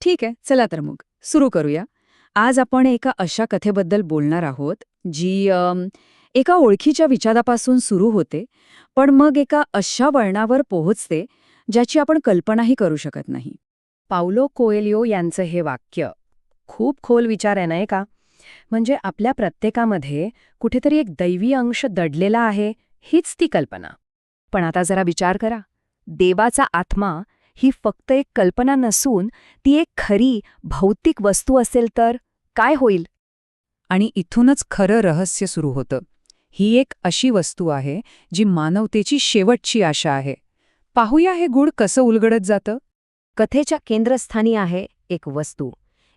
ठीक आहे, चला तर मग सुरू करूया. आज आपण एका अशा कथेबद्दल बोलणार आहोत, जी एका ओळखीच्या विचारापासून सुरू होते, पण मग एका अशा वळणावर पोहोचते, ज्याची आपण कल्पनाही करू शकत नाही. पाउलो कोएल्हो यांचं हे वाक्य खूप खोल विचार आहे नाही का? म्हणजे आपल्या प्रत्येकामध्ये कुठेतरी एक दैवी अंश दडलेला आहे, हीच ती कल्पना. पण आता जरा विचार करा, देवाचा आत्मा ही फक्त एक कल्पना नसून ती एक खरी भौतिक वस्तू असेल तर काय होईल? आणि इथूनच खरं रहस्य सुरू होतं. ही एक अशी वस्तू आहे, जी मानवतेची शेवटची आशा आहे. पाहूया हे गूढ कसं उलगडत जातं. कथेच्या केंद्रस्थानी आहे एक वस्तू,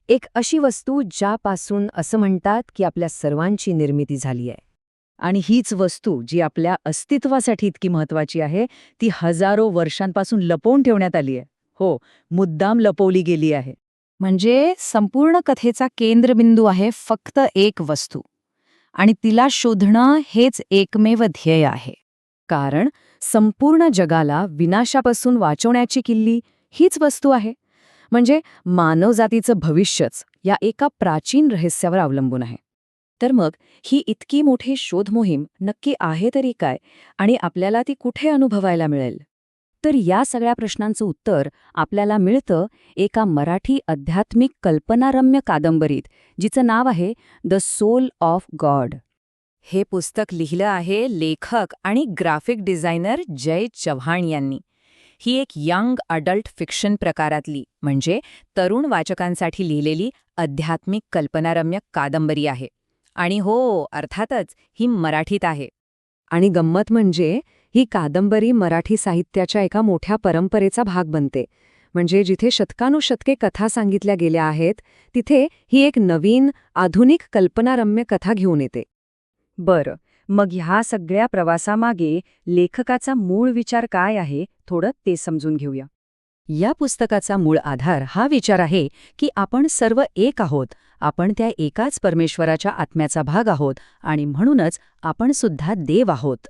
एक अशी वस्तू ज्यापासून असं म्हणतात की आपल्या सर्वांची निर्मिती झाली आहे. आणि हीच वस्तू जी आपल्या अस्तित्वासाठी इतकी महत्वाची आहे, ती हजारो वर्षांपासून लपवून ठेवण्यात आली आहे. हो, मुद्दाम लपवली गेली आहे. म्हणजे संपूर्ण कथेचा केंद्रबिंदू आहे फक्त एक वस्तू, आणि तिला शोधणं हेच एकमेव ध्येय आहे. कारण संपूर्ण जगाला विनाशापासून वाचवण्याची किल्ली हीच वस्तू आहे. म्हणजे मानवजातीचं भविष्यच या एका प्राचीन रहस्यावर अवलंबून आहे. तर मग ही इतकी मोठी शोध मोहीम नक्की आहे तरी काय, आणि आपल्याला ती कुठे अनुभवायला मिळेल? तर या सगळ्या प्रश्नांचं उत्तर आपल्याला मिळतं एका मराठी आध्यात्मिक कल्पनारम्य कादंबरीत, जिचं नाव आहे द सोल ऑफ गॉड. हे पुस्तक लिहिलं आहे लेखक आणि ग्राफिक डिझायनर जय चव्हाण यांनी. ही एक यंग अडल्ट फिक्शन प्रकारातली, म्हणजे तरुण वाचकांसाठी लिहिलेली आध्यात्मिक कल्पनारम्य कादंबरी आहे. आणि हो, अर्थातच ही मराठीत आहे. आणि गंमत म्हणजे ही कादंबरी मराठी साहित्याच्या एका मोठ्या परंपरेचा भाग बनते. म्हणजे जिथे शतकानुशतके कथा सांगितल्या गेल्या आहेत, तिथे ही एक नवीन, आधुनिक कल्पनारम्य कथा घेऊन येते. बरं, मग ह्या सगळ्या प्रवासामागे लेखकाचा मूळ विचार काय आहे, थोडं ते समजून घेऊया. या पुस्तकाचा मूळ आधार हा विचार आहे की आपण सर्व एक आहोत, आपण त्या एकाच परमेश्वराच्या आत्म्याचा भाग आहोत, आणि म्हणूनच आपण सुद्धा देव आहोत.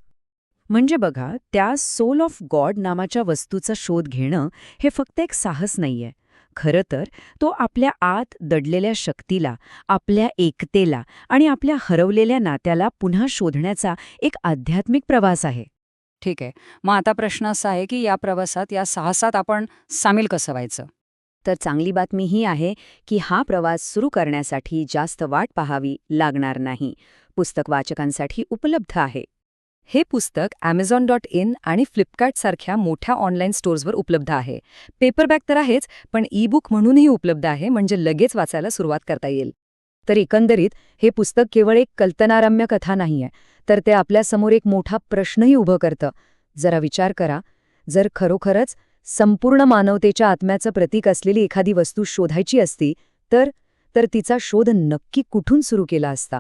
म्हणजे बघा, त्या सोल ऑफ गॉड नावाच्या वस्तूचा शोध घेणं हे फक्त एक साहस नाहीये. खरं तर तो आपल्या आत दडलेल्या शक्तीला, आपल्या एकतेला आणि आपल्या हरवलेल्या नात्याला पुन्हा शोधण्याचा एक आध्यात्मिक प्रवास आहे. ठीक आहे, मग आता प्रश्न असा आहे की या प्रवासात, या साहसात आपण सामील कसं व्हायचं? तर चांगली बातमी ही आहे की हा प्रवास सुरू करण्यासाठी जास्त वाट पाहावी लागणार नाही. पुस्तक वाचकांसाठी उपलब्ध आहे. हे पुस्तक Amazon.in आणि फ्लिपकार्टसारख्या मोठ्या ऑनलाईन स्टोर्सवर उपलब्ध आहे. पेपरबॅक तर आहेच, पण ई बुक म्हणूनही उपलब्ध आहे, म्हणजे लगेच वाचायला सुरुवात करता येईल. तर एकंदरीत हे पुस्तक केवळ एक कल्पनारम्य कथा नाहीये, तर ते आपल्यासमोर एक मोठा प्रश्नही उभं करतं. जरा विचार करा, जर खरोखरच संपूर्ण मानवतेच्या आत्म्याचं प्रतीक असलेली एखादी वस्तू शोधायची असती, तर तिचा शोध नक्की कुठून सुरू केला असता?